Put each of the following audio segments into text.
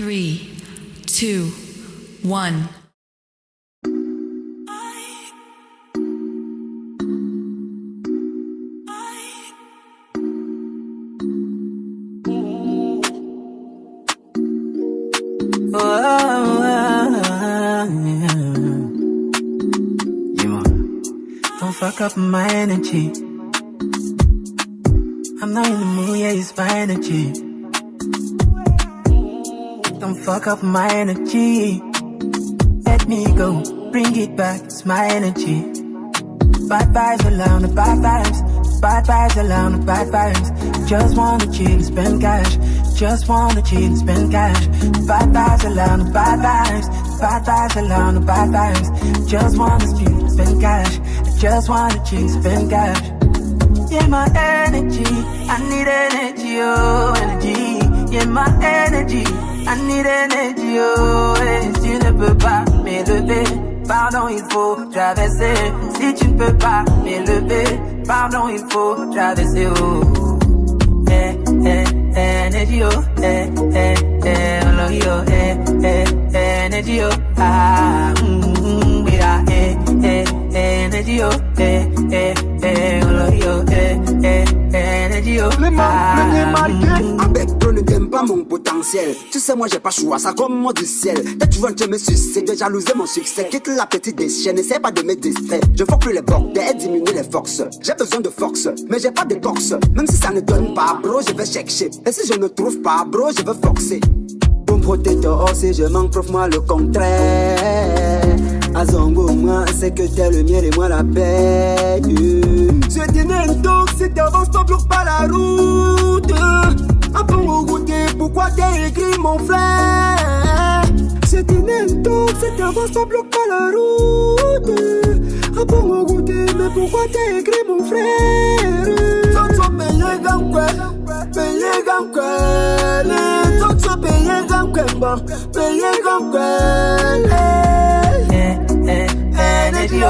3, 2, 1. Don't fuck up my energy. I'm not in the mood, yeah, it's my energy. Don't fuck up my energy. Let me go, bring it back, it's my energy. Bad vibes around the bad vibes. Bad vibes around the bad vibes. Just wanna chill and spend cash. Just wanna chill and spend cash. Bad vibes around the bad vibes. Bad vibes around the bad vibes. Just wanna chill and spend cash. Just wanna chill and spend cash. Yeah, my energy, I need energy, oh, energy. Yeah, my energy, I need energy, oh, et si tu ne peux pas m'élever, pardon, il faut traverser. Si tu ne peux pas m'élever, pardon, il faut traverser, oh. Energy, oh, energy, oh, ah, mira, energy, oh, energy, oh, avec toi ne t'aime pas mon potentiel. Tu sais moi j'ai pas choix, ça comme moi du ciel. Dès que tu veux me sucer, de jalouser mon succès. Quitte l'appétit des chiens, n'essaie pas de me distraire. Je faut plus les bordels, diminuer les forces. J'ai besoin de force, mais j'ai pas de torse. Même si ça ne donne pas, bro, je vais chercher. Et si je ne trouve pas, bro, je vais forcer. Bon protecteur, si je manque, prouve-moi le contraire. Azongo, moi, c'est que t'es le mien et moi la paix. Je dîner donc, si t'avances, t'en bloque pas la route. Après mon goûter, pourquoi t'as écrit mon frère? Je dîner donc, si t'avances, t'en bloque pas la route. Après mon goûter, mais pourquoi t'as écrit mon frère? T'en payé gankwe, payé gankwe. T'en payé gankwe, payé gankwe. Energy, oh,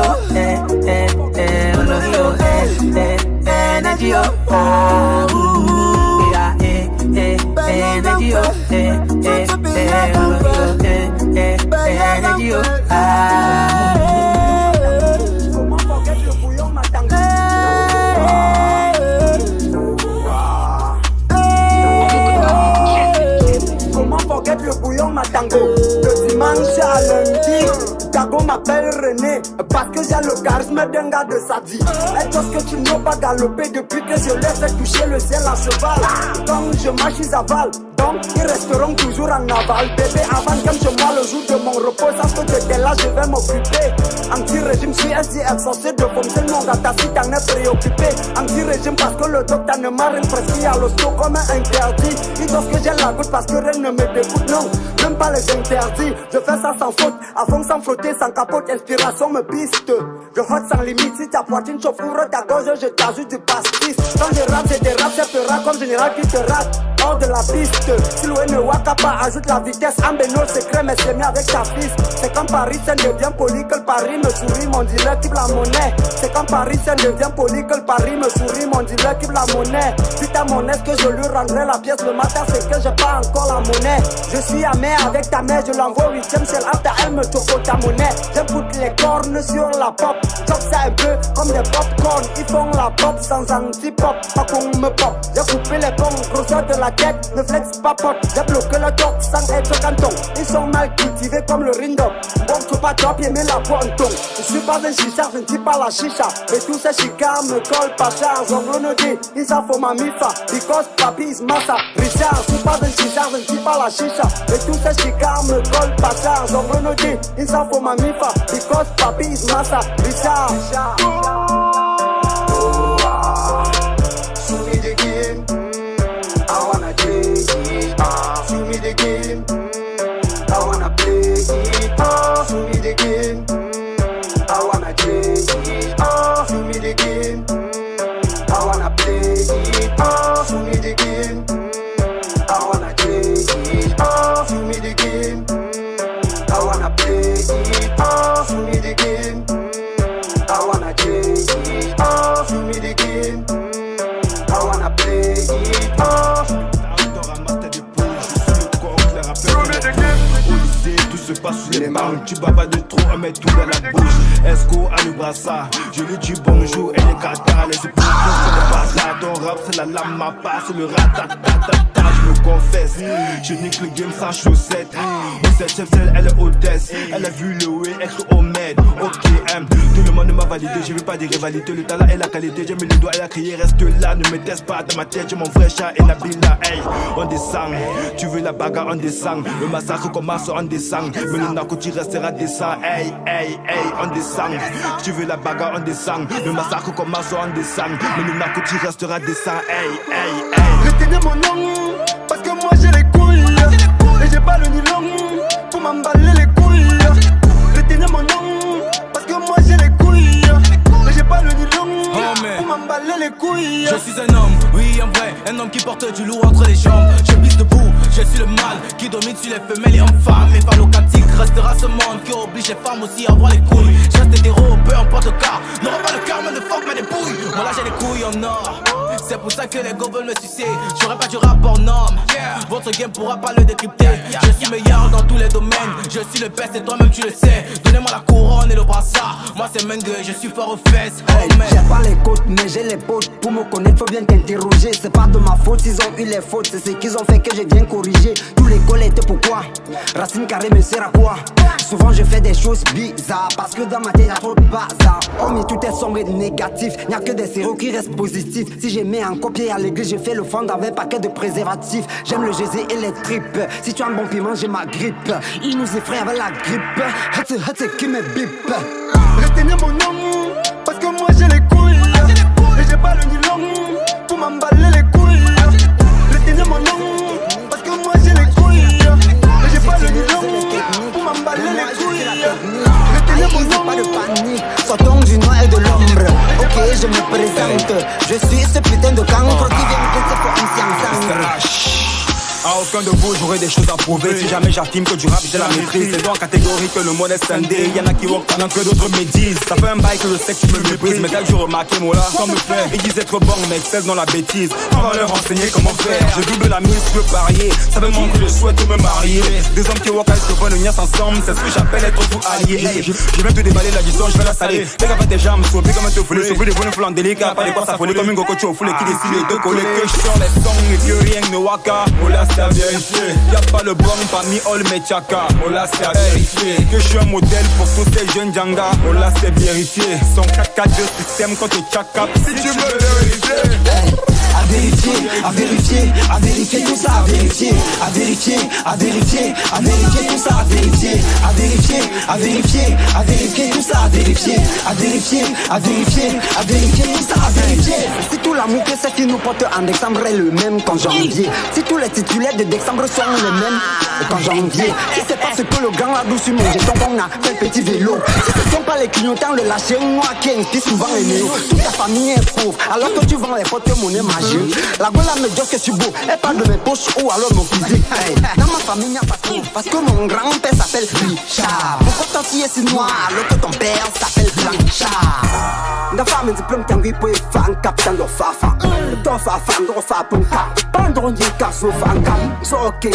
energy, oh, ah, mira, energy, oh, energy, oh, ah. Comment forget le bouillon matango? Comment forget le bouillon matango? Le dimanche à lundi. Gago m'appelle René parce que j'ai le charisme d'un gars de sa vie. Est-ce que tu n'as pas galopé depuis que je l'ai fait toucher le ciel à cheval? Comme je marche, ils avalent. Donc ils resteront toujours en aval. Bébé, avant comme je moi le jour de mon repos, sache que t'étais là, je vais m'occuper. Anti-régime, je suis SDF censé de foncer le monde à ta si t'en es préoccupé. Anti-régime parce que le docteur ne m'a rien prescrit à l'hosto comme un interdit. Ils disent que j'ai la goutte parce que rien ne me dégoûte, non. J'aime pas les interdits, je fais ça sans faute. À fond sans flotter, sans capote, inspiration me piste. Je hot sans limite, si ta poitrine chauffe, ouvre ta gorge, je t'ajoute du pastis. Quand je rappe, c'est des raps, c'est peur comme général qui te rate. Hors de la piste, si loin ne waka pas, ajoute la vitesse. Ambeno secret, mais c'est mieux avec ta fils. C'est quand Paris, ça devient poli que le Paris me sourit, mon dealer qui la monnaie. C'est quand Paris, ça devient poli que le Paris me sourit, mon dealer qui la monnaie. Putain, mon est-ce que je lui rendrai la pièce le matin, c'est que j'ai pas encore la monnaie. Je suis amer avec ta mère, je l'envoie 8ème, c'est after elle me choco ta monnaie. Je pousse les cornes sur la pop, chop ça un peu comme des popcorn. Ils font la pop sans anti-pop, pas qu'on me pop. J'ai coupé les ponts, grosseur de la tête, ne flex pas pop. J'ai bloqué le top sans être canton. Ils sont mal cultivés comme le rindop. Bon, tu pas top, et mets la pointon. Je suis pas un chicha, je ne dis pas la chicha. Et tous ces chicas me collent pas cher. J'en dit, ils s'en font ma mifa. Because papi is massa. Richard, je suis pas un chicha, je ne dis pas la chicha. Et tous ces chicas me collent pas cher. J'en dit, ils s'en font ma mifa. Because papi is massa. Richard. Show me the game. I wanna take it. Show me the game. I wanna play it. Show me the game. I wanna take it. Show me the game. I wanna play it. Show me the game. I wanna take it. Show me the game. I wanna play it. Show me the game. I wanna take it. Show me the game. I wanna play it. se passe sous les bancs. Tu bavas de trop, on met tout dans la bouche. Esco à l'Ubrassa, je lui dis bonjour et les katas. Les épaules c'est le bazar, ton rap c'est la lame, ma passe, c'est le ratatatata. Je me confesse, je nique le game sans chaussettes. Au 7ème celle, elle est hôtesse. Elle a vu le way, être au med. Ok, tout le monde m'a validé, je veux pas des rivalités. Le talent et la qualité, j'ai mis les doigts, elle a crié, reste là. Ne me teste pas dans ma tête, j'ai mon vrai chat et Nabila. Hey, on descend, tu veux la bagarre, on descend. Le massacre commence, on descend. Mais le narcotique restera décent. Hey, hey, hey, on descend. Tu veux la bagarre, on descend. Le massacre commence, on descend. Mais le narcotique restera décent. Hey, hey, hey. Retenez mon nom, parce que moi j'ai les couilles. Et j'ai pas le nylon pour m'emballer les couilles. Retenez mon nom, parce que moi j'ai les couilles. Et j'ai pas le nylon pour m'emballer les couilles. Je suis un homme, oui en vrai, un homme qui porte du lourd entre les jambes. Je pisse debout, je suis le mal qui domine sur les femelles et hommes-femmes. Et phallocatique restera ce monde qui oblige les femmes aussi à avoir les couilles. Je reste hétéro, peu importe le cas. N'aura pas le cœur, mais ne fuck, mais des bouilles. Moi là j'ai les couilles en or. C'est pour ça que les gars veulent me sucer. J'aurais pas du rap en homme. Votre game pourra pas le décrypter. Je suis meilleur dans tous les domaines. Je suis le best et toi-même tu le sais. Donnez-moi la couronne et le brassard. Moi c'est Mengue, je suis fort aux fesses. Hey, j'ai pas les côtes, mais j'ai les potes. Pour me connaître, faut bien t'interroger. C'est pas de ma faute, ils ont eu les fautes. C'est ce qu'ils ont fait que j'ai bien corrigé. Tous les collectes, pourquoi? Racine carrée me sert à quoi? Souvent je fais des choses bizarres parce que dans ma tête y'a trop de bazar. Oh mais tout est sombre et négatif. Y'a que des séros qui restent positifs. Si j'ai mis un copier à l'église, j'ai fait le fond avec un paquet de préservatifs. J'aime le gésé et les tripes. Si tu as un bon piment, j'ai ma grippe. Il nous effraie avec la grippe. Hâte qui me bip. Retenez mon nom, parce que moi j'ai les couilles. Et j'ai pas le nylon pour m'emballer les couilles. Retenez mon nom, parce que moi j'ai les couilles. Et j'ai pas le nylon pour m'emballer les couilles. Retenez mon nom, pas de panique. Sortons du noir et de l'ombre. Ok, je me présente. Je suis ce putain de cancre qui vient me casser pour un ensemble. À aucun de vous j'aurai des choses à prouver. Si jamais j'affirme que du rap j'ai la maîtrise. C'est dans la catégorie que le monde est scindé. Y'en a qui walk pendant que d'autres médisent. Ça fait un bail que je sais que tu me méprises. Mais dès que je remarquais moi là, sans me faire. Ils disent être bon mais excellent dans la bêtise. On va leur enseigner comment faire. Je double la mise, je peux parier. Ça veut manquer, je souhaite me marier. Deux hommes qui walk avec le bon union ensemble. C'est ce que j'appelle être vous alliés. Je viens te déballer la distance, je vais la saler. Fais gaffe à tes jambes, sauver comme te fouler. Sauver les bonnes flancs délicats. Pas des quoi s'affoler comme une cocotte au foulé qui décide de coller. Que je sors les sons et que rien ne waka. Oh là c'est à vérifier. Y'a pas le bon parmi all mes tchaka. Oh là c'est à vérifier. Que je suis un modèle pour tous ces jeunes djanga. Oh là c'est vérifié. Son 4-4 de système quand tu tchaka. Si tu veux vérifier. À vérifier, à vérifier, à vérifier tout ça, à vérifier, à vérifier, à vérifier, à vérifier tout ça, à vérifier, à vérifier, à vérifier, à vérifier tout ça, à vérifier, à vérifier, à vérifier, à vérifier tout ça, à vérifier. Si tout l'amour que c'est qui nous porte en décembre est le même qu'en janvier, si tous les titulaires de décembre sont les mêmes qu'en janvier, si c'est parce que le grand a douce mon jeton qu'on a fait petit vélo, si ce sont pas les clignotants de lâcher moi qui inspire souvent les néos, toute ta famille est pauvre alors que tu vends les porte-monnaies magiques. La gueule me dit que je suis beau, elle parle de mes poches ou alors mon physique. Hey. Dans ma famille, il n'y a pas trop, parce que mon grand-père s'appelle Richard. Pourquoi ton fille est si noir alors que ton père s'appelle Blanchard? La femme est diplôme qui a envie pour faire un capitaine de fafa. Ton fafa, de fafa, pour un cap. Pendant dit qu'à se faire un cap. So, qu'un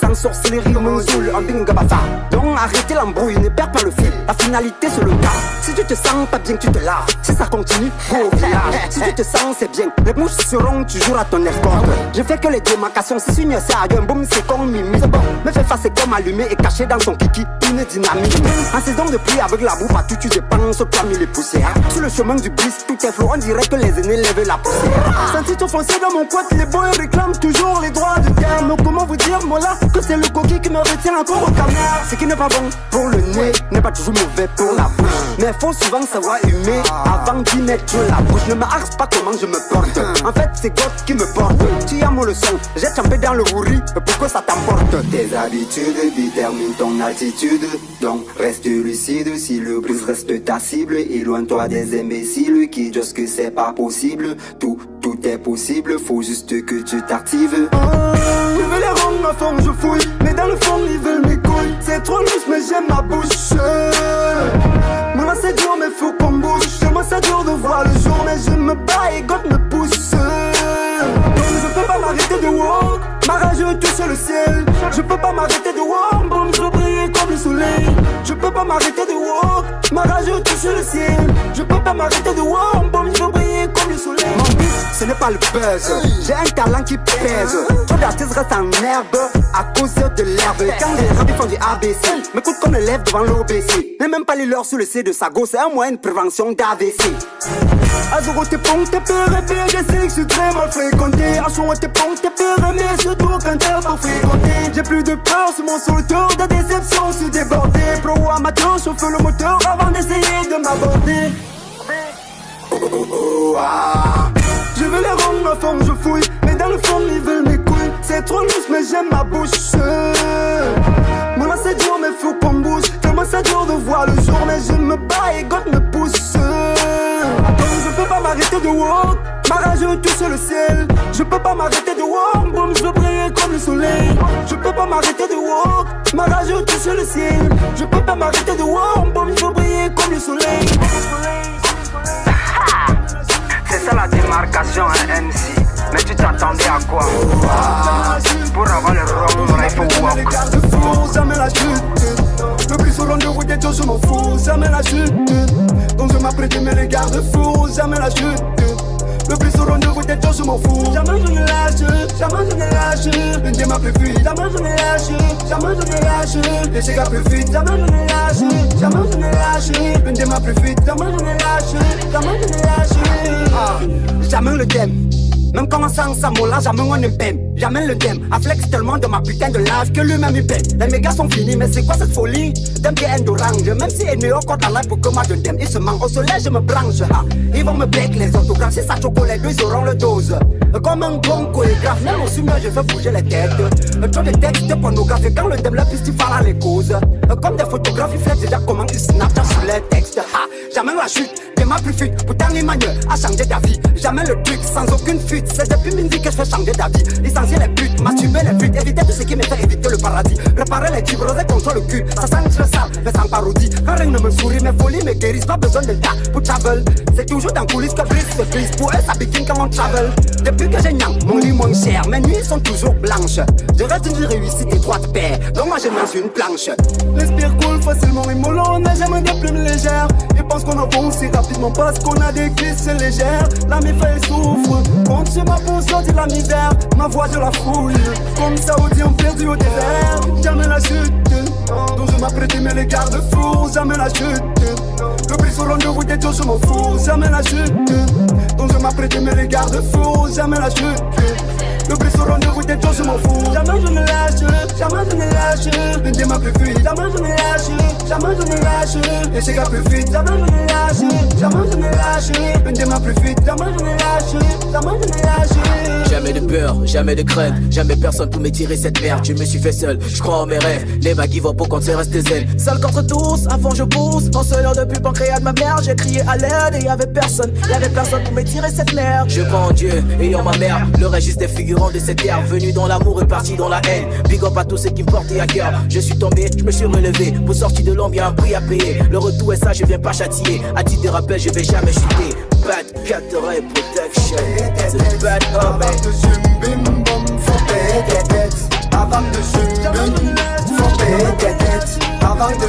sans sorcellerie, mon zoul, un binga bafa. Donc arrêtez l'embrouille, ne perds pas le fil. La finalité, c'est le cap. Si tu te sens pas bien, tu te laves. Si ça continue, go au village. Si tu te sens, c'est bien. Les mouches seront toujours à ton escorte. Je fais que les démarcations, si tu ne sais rien, boum, c'est comme Mimi. C'est bon, me fais face, c'est comme allumé et caché dans ton kiki, une dynamique. En saison de pluie, avec la boue, partout tu dépenses parmi les poussières. Sur le chemin du bus, tout est flot, on dirait que les aînés lèvent la poussière. Senti tout foncé dans mon pote, les boys réclament toujours les droits de terre. Mais comment vous dire, moi là, que c'est le coquille qui me retient encore au caméra. Ce qui n'est pas bon pour le nez, n'est pas toujours mauvais pour la bouche. Mais faut souvent savoir humer avant d'y mettre la bouche. Ne me harce pas comment je me porte. En fait, c'est God qui me porte. Tu as mon leçon, j'ai trempé dans le bourri pour que ça t'emporte. Tes habitudes déterminent ton altitude. Donc reste lucide, si le brise reste ta cible. Éloigne-toi des imbéciles qui disent que c'est pas possible. Tout est possible, faut juste que tu t'actives. Je veux les rendre à fond, je fouille. Mais dans le fond, ils veulent mes couilles. C'est trop louche, mais j'aime ma bouche. Moi c'est dur, mais faut qu'on bouge. Moi c'est dur de voir le jour, mais je me bats et God me pousse. Je peux pas m'arrêter de walk, ma rage touche le ciel. Je peux pas m'arrêter de walk, bon, je veux briller comme le soleil. Je peux pas m'arrêter de walk, ma rage touche le ciel. Je peux pas m'arrêter de walk, bon je veux briller comme le soleil. Mon but, ce n'est pas le buzz, j'ai un talent qui pèse. Trop d'artistes restent en herbe à cause de l'herbe. Quand les rabbis font du ABC, m'écoute comme l'élève devant l'OBC. N'est même pas les leurs sur le C de Sago, c'est un moyen de prévention d'AVC. Azuro t'es bon, t'es peur et bien, je sais que je suis très mal fréquenté. Achon t'es bon, t'es peur mais surtout quand t'es pas fréquenté. J'ai plus de peur sur mon sauteur, de déception, je suis débordé. Pro amateur, chauffe le moteur avant d'essayer de m'aborder. Je veux les rendre ma forme, je fouille, mais dans le fond ils veulent mes couilles. C'est trop louche mais j'aime ma bouche. Moi là c'est dur mais faut qu'on bouge. Tellement c'est dur de voir le jour, mais je me bats et God me pousse. Donc je peux pas m'arrêter de walk, ma rage touche le ciel. Je peux pas m'arrêter de walk, boum je veux briller comme le soleil. Je peux pas m'arrêter de walk, ma rage touche le ciel. Je peux pas m'arrêter de walk, boum je veux briller comme le soleil. C'est ça la démarcation à MC. Mais tu t'attendais à quoi? Pour avoir le rhum, il faut walk. Les garde-fous, jamais la chute. Le plus souvent de vous des choses, je m'en fous, jamais la chute. Donc je m'apprête mais les garde-fous, jamais la chute. Le plus souvent de vous des choses, je m'en fous. Jamais je ne lâche, jamais je ne lâche. L'une des ma préférée, jamais je ne lâche, jamais je ne lâche. Les chèques plus vite, jamais je ne lâche, jamais je ne lâche. L'une des ma préférée, jamais je ne lâche, jamais je ne lâche. Jamais le thème. Même quand on sent ça mola, jamais on ne peine. Jamais le thème. A flex tellement de ma putain de life que lui-même il peine. Les mégas sont finis, mais c'est quoi cette folie? Dem qui est d'orange. Même si il est encore dans life pour que moi je t'aime. Il se manque au soleil, je me branche. Ils vont me bec les autographes. Si ça choco les deux, ils auront le dose. Comme un bon chorégraphe, même au summum, je fais bouger les têtes. Trop de textes pornographiques. Quand le thème la piste, il fera les causes. Comme des photographes, ils font déjà comment ils snapchat sur les textes. Jamais la chute, t'es ma plus fuite. Pourtant, l'Emmanuel a changé d'avis. Jamais le truc, sans aucune fuite. C'est depuis midi que je fais changer d'avis. Licencier les putes, masturber les putes. Éviter tout ce qui me fait éviter le paradis. Réparer les tubes, roser contre le cul. Ça sent le sale, mais sans parodie. Quand rien ne me sourit, mes folies me guérissent. Pas besoin de tas pour travel. C'est toujours dans coulisses que brise se brise. Pour eux, ça bikine quand on travel. Depuis que j'ai niang, mon lit moins cher. Mes nuits sont toujours blanches. Je reste une réussite et droite paire. Donc moi, je mange une planche. L'esprit coule facilement et mollo. On n'a jamais des plumes légères. Ils pensent qu'on avance si rapidement parce qu'on a des glisses légères. La mi-feuille souffre. Compte sur ma peau, sortir la misère. Ma voix, je la fouille. Comme ça, on dit on perdu au désert. Jamais la chute. Donc je m'apprête mais les garde-fous. Jamais la chute. Le plus souvent de vous des choses, je m'en fous. Jamais la chute. Donc je m'apprête mais les garde-fous. Jamais la chute. Le plus souvent de vous des choses, je m'en fous. Jamais je ne lâche, jamais je ne lâche. L'une des ma plus fuite, jamais je ne lâche, jamais je ne lâche. Les chèques plus vite, jamais je ne lâche, jamais je ne lâche. L'une des ma plus fuite, jamais je ne lâche, jamais je ne lâche. Jamais de peur, jamais de crainte, jamais personne pour me tirer cette merde. Je me suis fait seul, je crois en mes rêves. Never give up au contraire reste zen. Seul contre tous, avant je pousse. En seul depuis pancréas de ma mère, j'ai crié à l'aide et y'avait personne pour me tirer cette merde. Je crois en Dieu et en ma mère. Le registre des figurants de cette ère, venu dans l'amour et parti dans la haine. Big up à tous ceux qui me portaient à cœur. Je suis tombé, je me suis relevé. Pour sortir de l'ombre, y'a un prix à payer. Le retour est ça, je viens pas châtier. À titre de rappel, je vais jamais chuter. Bad Catteray Protection. C'est bad Avant de bim bom, faut payer des dettes. Avant de bim, faut payer des dettes. Avant de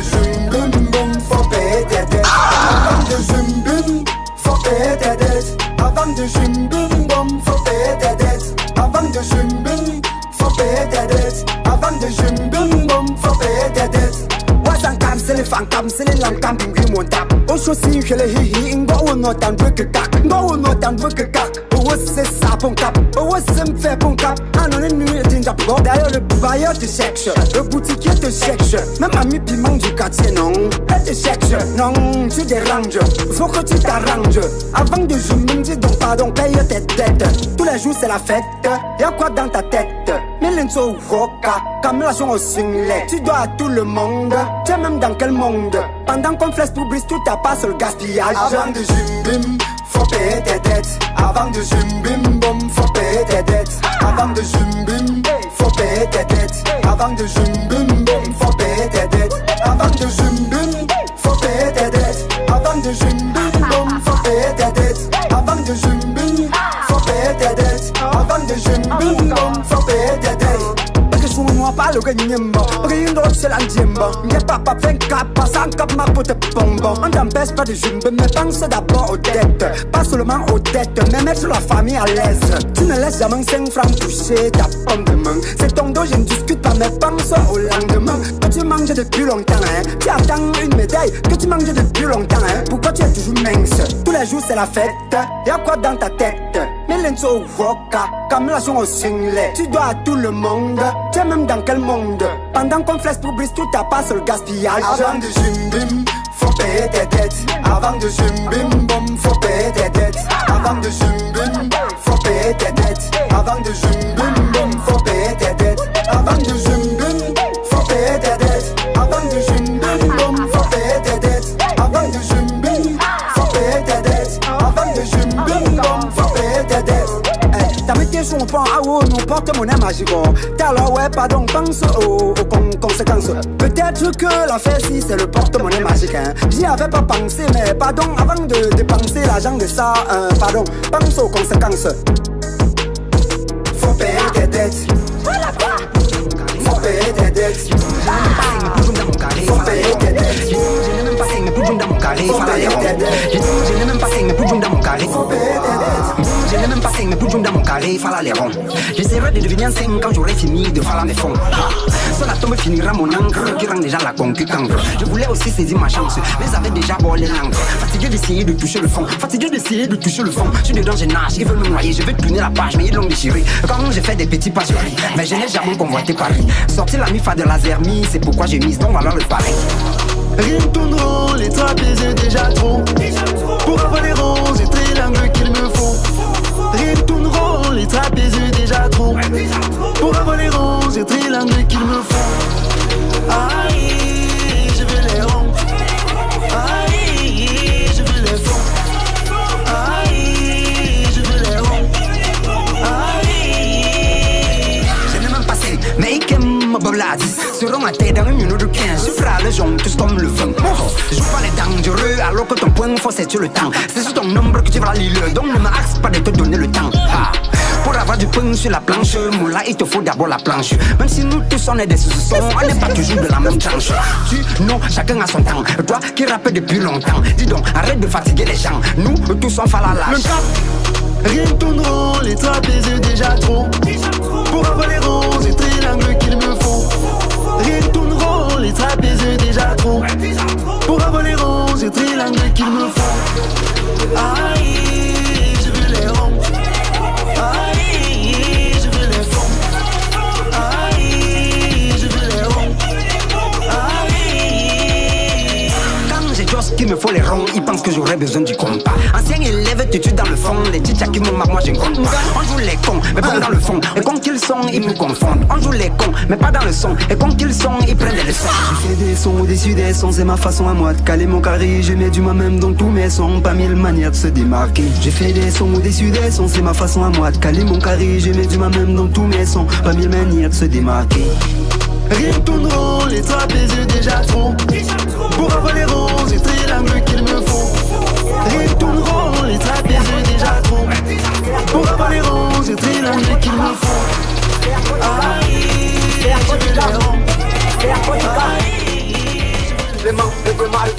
bim bom, faut payer des dettes. Avant de bim, faut payer des dettes. Avant de bim bom, faut payer des dettes. Avant de bim, faut payer des dettes. Avant de bim bom, faut payer des dettes. Wasankam, c'est les fankam, c'est les lankam, bim mon tap. Au chaussée, je les hi hi, ngo no tan que kak, ngo no tan que kak. C'est ça pour cap, c'est me fait pour cap. Un an et demi de job, d'ailleurs le bailleur te cherche, le boutiquier te cherche. Même ami piment du quartier non, elle te cherche, non, tu déranges. Faut que tu t'arranges. Avant de jouer, me dis donc pardon, paye tes dettes. Tous les jours c'est la fête, y'a quoi dans ta tête? Melenso ou Roca, comme la chanson au singlet. Tu dois à tout le monde, tu es même dans quel monde? Pendant qu'on flash pour brise, tout ta passe le gaspillage. Avant de jouer, faut payer tes dettes. Avant de bim bom, faut payer tes dettes. Avant de bim, faut payer tes dettes. Avant de bim bom, faut payer tes dettes. Avant de bim, faut payer tes dettes. Avant de bim bom, faut payer tes dettes. Avant de bim, faut payer tes dettes. Avant de bim bom, faut payer tes dettes. Parce que je suis moi pas le gagnimba. Brindo, c'est l'andiemba. N'y a pas 24, pas 100 cap, ma pote bonbon. On t'empêche pas de jumbe, mais pense d'abord aux têtes. Pas seulement aux têtes, mais mettre la famille à l'aise. Tu ne laisses jamais 5 francs toucher ta pomme de main. C'est ton dos, je ne discute pas, mais pense au lendemain. Que tu manges depuis longtemps, hein. Tu attends une médaille, que tu manges depuis longtemps, hein. Pourquoi tu es toujours mince? Tous les jours c'est la fête. Y'a quoi dans ta tête? Mais l'enso voca, comme la son au single. Tu dois à tout le monde. Tu es même dans quel monde? Pendant qu'on flex pour brise, tout ta passe le gaspillage. Avant de jumbim, faut payer tes dettes. Avant de jumbim, bom, faut payer tes dettes. Avant de jumbim, faut payer tes dettes. Avant de jumbim, bom, faut payer tes dettes. Avant de jumbim, faut payer tes dettes. Avant de jumbim, bom, faut payer tes dettes. Avant de jumbim, faut payer tes dettes. Avant de jumbim, bom, faut payer tes dettes. T'as mis tes sons pas à haut, nous porte-monnaie magique. T'as là, ouais, pardon, pense aux conséquences. Peut-être que la fête, si c'est le porte-monnaie magique, hein. J'y avais pas pensé, mais pardon, avant de dépenser l'argent de ça, pardon, pense aux conséquences. Faut payer tes dettes. Faut payer tes dettes. Faut payer tes dettes. Je n'ai même pas 5 mais plus dans mon carré. Faut payer tes dettes. Je n'ai même pas 5 mais plus dans mon carré. Faut payer tes dettes. Je n'ai même pas 5 mais plus dans mon carré. Fala les ronds. J'essaierai de devenir 5 quand j'aurai fini de faire mes fonds. Sur la tombe finira mon encre qui rend déjà la conquête cancre. Je voulais aussi saisir ma chance, mais j'avais déjà bolé l'encre. Fatigué d'essayer de toucher le fond, fatigué d'essayer de toucher le fond. Je suis dedans, je nage, ils veulent me noyer, je vais tourner la page, mais ils l'ont déchiré. Quand j'ai fait des petits pas, je ris, mais je n'ai jamais convoité Paris. Sortir la mifa de la zermie, c'est pourquoi j'ai mise, donc voilà le pari. Rien tourne rond, les trapèzes déjà trop. Pour avoir les roses et triangles qu'il me faut. Rien tourne rond, les trapèzes déjà trop. Pour avoir les roses et triangles qu'il me faut. Aïe, je veux les ronds. Aïe, je veux les fonds. Aïe, je veux les ronds. Aïe. Je n'ai même pas 5, mais ils aiment Bob l'a dit. Sur ma tête dans 1 minute de 15, je ferai le jaune, tous comme le vent. Je joue pas les dangereux, alors que ton point faut c'est sur le temps. C'est sur ton nombre que tu vas lire, donc ne m'axe pas de te donner le temps. Pour avoir du pain sur la planche, moula, il te faut d'abord la planche. Même si nous tous on est des sous-sons, on n'est pas toujours de la même tranche. Non, chacun a son temps. Toi qui rappelles depuis longtemps, dis donc, arrête de fatiguer les gens. Nous, tous on fait la lâche. Rien tourne rond, les trapèzes déjà trop. Pour avoir les roses et triangles qu'il me faut. Rien tourne rond, les trapèzes déjà trop. Pour avoir les roses et triangles qu'il me faut. Aïe, je veux les ronds. Aïe, je veux les fonds. Aïe, je veux les ronds. Aïe. Quand j'ai Joss qu'il me faut les ronds, ils pensent que j'aurais besoin du compas. Ancien élève, tu tues dans le fond. Les tchitchas qui me marrent, moi je ne compte pas. On joue les cons, mais pas dans le fond. Et quand qu'ils sont, ils me confondent. On joue les cons, mais pas dans le son. Et quand qu'ils sont, ils prennent les leçons. Je fais des sons au-dessus des sons, c'est ma façon à moi de caler mon carré. Je mets du moi-même dans tous mes sons, pas mille manières de se démarquer. J'ai fait des sons au-dessus des sons, c'est ma façon à moi de caler mon carré. Je mets du moi-même dans tous mes sons, pas mille manières de se démarquer. Rien tourne rond, les trapèzes déjà trop. Pour avoir les roses et triangles qu'il me faut. Rien tourne rond, les trapèzes déjà trop. Pour avoir les roses et triangles qu'il me faut. Aïe, je veux les ronds. Les mains de mal.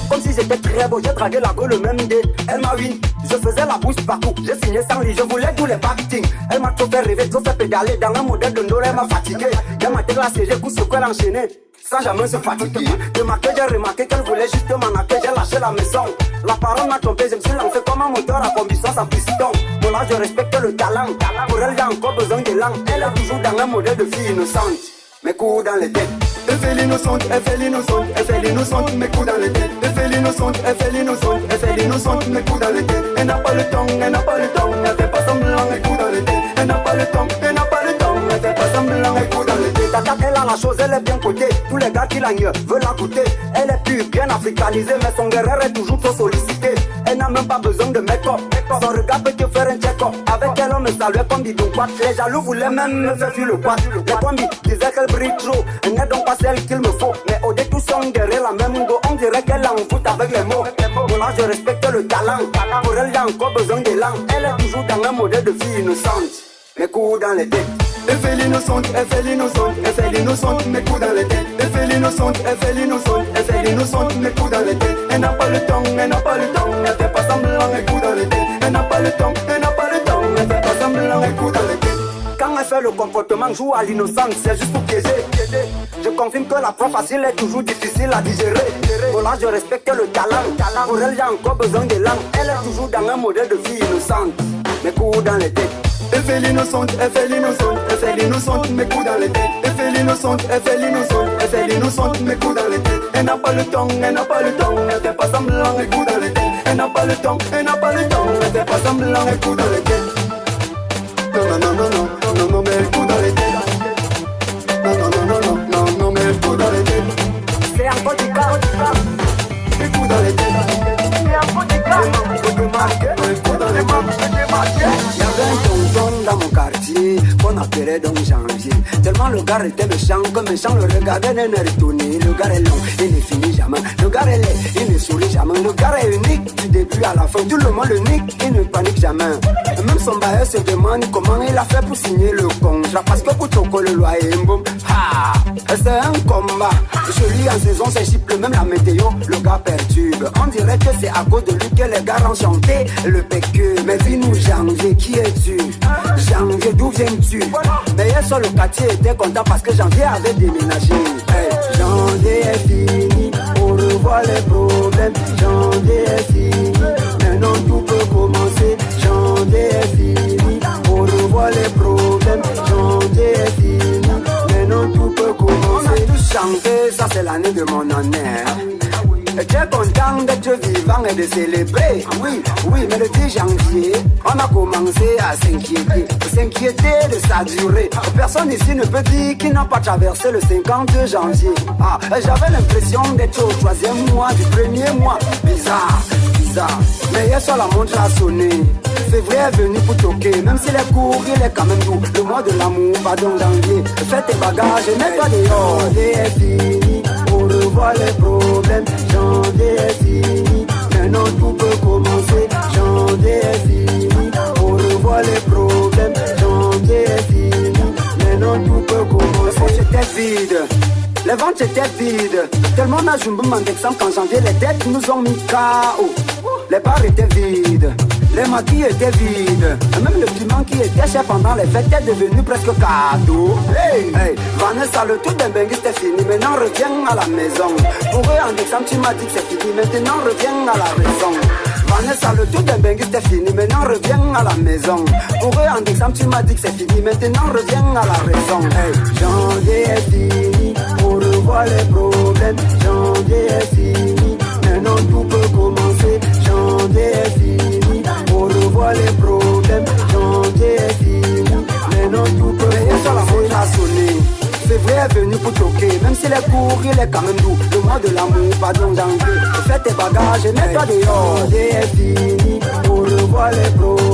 Comme si j'étais très beau, j'ai dragué la go le même dé. Elle m'a win, je faisais la bouche partout. J'ai signé sans lit, je voulais tous les backings. Elle m'a trop fait rêver, trop fait pédaler. Dans un modèle de Ndora, elle m'a fatigué. Elle m'a déglacé, j'ai coup sur quoi l'enchaîner. Sans jamais se fatiguer. De ma queue, j'ai remarqué qu'elle voulait juste m'en j'ai lâché la maison. La parole m'a trompé, je me suis lancé comme un moteur à combustion sans piston. Pour là, je respecte le talent. Pour elle, j'ai encore besoin de langue. Elle est toujours dans un modèle de fille innocente. Mes coups dans les têtes. Elle fait l'innocente, elle fait l'innocente, elle fait l'innocente, mes coups dans les têtes. Elle fait l'innocente, elle fait l'innocente, elle fait l'innocente, mes coups dans les têtes. Elle n'a pas le temps, elle n'a pas le temps, elle fait pas semblant, mes coups dans les têtes. Elle n'a pas le temps, elle n'a pas le temps, elle fait pas semblant, mes coups dans les têtes. Tata, elle a la chose, elle est bien cotée. Tous les gars qui la nient veulent la goûter. Elle est plus bien africanisée, mais son guerrier est toujours trop sollicité. Elle n'a même pas besoin de make-up. Son regard peut te faire un check-up. Avec elle, on me saluait comme bidon quad. Les jaloux voulaient même me faire fuir le quad. Les combi disaient qu'elle brille trop. Elle n'est donc pas celle qu'il me faut. Mais au début, son derrière la même go. On dirait qu'elle en fout avec les mots. Moi, je respecte le talent. Pour elle, il y a encore besoin d'élan. Elle est toujours dans un modèle de fille innocente. mes coups dans les têtes. Elle fait l'innocente, elle fait l'innocente, elle fait l'innocente, mes coups dans les têtes. Elle fait l'innocente, elle fait l'innocente, elle fait l'innocente, mes coups dans les têtes. Elle n'a pas le temps, elle n'a pas le temps, elle fait pas semblant, mes coups dans les têtes. Elle n'a pas le temps, elle n'a pas le temps, elle fait pas semblant, mes coups dans les têtes. Quand elle fait le comportement, joue à l'innocence, c'est juste pour piéger. Je confirme que la proie facile est toujours difficile à digérer. Pour là, je respecte le talent. Pour elle, j'ai encore besoin de langue. Elle est toujours dans un modèle de fille innocente. Mes coups dans les têtes. Elle fait l'innocente, elle fait l'innocente, elle fait l'innocente, mes coups dans les têtes. Elle fait l'innocente, elle fait l'innocente, elle fait l'innocente, mes coups dans les têtes. Elle n'a pas le temps, elle n'a pas le temps, elle fait pas semblant, mes coups dans les têtes. Elle n'a pas le temps, elle n'a pas le temps, elle fait pas semblant, mes coups dans les têtes. Non, non, non, non, non, non, non, mais le coup dans les têtes. Non, non, non, non, non, non, non, mais le coup dans les têtes. C'est un peu du cas, le coup dans les têtes. C'est un peu du cas, le coup dans les têtes. Il y avait un tonton dans mon quartier qu'on appelait donc Janvier. Tellement le gars était méchant, comme méchant le regardait d'un air étonné. Le gars est long, il ne finit jamais. Le gars est laid, il ne sourit jamais. Le gars est unique du début à la fin. Tout le monde le nique, il ne panique jamais. Même son bailleur se demande comment il a fait pour signer le contrat. Parce que pour toquer le loyer, boum, ha, c'est un combat. Celui en saison s'échiple, même la météo, le gars perturbe. On dirait que c'est à cause de lui que les gars ont chanté le PQ. Mais dis-nous Janvier, qui es-tu? Janvier, d'où viens-tu? Mais hier sur le quartier était content parce que Janvier avait déménagé. Hey, Janvier est fini, au revoir les problèmes. Janvier est fini, maintenant tout peut commencer. Janvier est fini, au revoir les problèmes. Janvier est fini, maintenant tout peut commencer. On a tous chanté, ça c'est l'année de mon année. J'étais content d'être vivant et de célébrer. Oui, oui, mais le 10 janvier, on a commencé à s'inquiéter de sa durée. Personne ici ne peut dire qu'il n'a pas traversé le 50 janvier. Ah, j'avais l'impression d'être au 3e mois du 1er mois. Bizarre, bizarre. Mais hier soir, la montre a sonné. Février est venu pour toquer. Même s'il est court, il est quand même doux. Le mois de l'amour, pardon, janvier. Fais tes bagages et mets-toi dehors. Janvier est fini, au revoir les problèmes. Janvier est fini, maintenant tout peut commencer. Janvier est fini, au revoir les problèmes. Janvier est fini, maintenant tout peut commencer. J'étais vide, les ventes étaient vides. Tellement on a joué un exemple qu'en janvier les têtes nous ont mis KO. Les bars étaient vides, les maquis étaient vides. Et même le piment qui était cher pendant les fêtes est devenu presque cadeau. Hey, hey, Vanessa, le tout d'un bengue c'était fini, maintenant reviens à la maison. Pour eux en décembre tu m'as dit que c'est fini, maintenant reviens à la raison. Vanessa, le tout d'un bengue c'était fini, maintenant reviens à la maison. Pour eux en décembre tu m'as dit que c'est fini, maintenant reviens à la raison. Hey, janvier est fini, au revoir les problèmes. Janvier est fini, maintenant tout peut commencer. Janvier est fini, au revoir les problèmes. Janvier est fini, maintenant tout peut commencer. La sonné. Février est venu pour toquer. Même s'il est court, il est quand même doux. Le mois de l'amour, pardon janvier. Fais tes bagages et mets-toi dehors. Janvier est fini, au revoir les problèmes.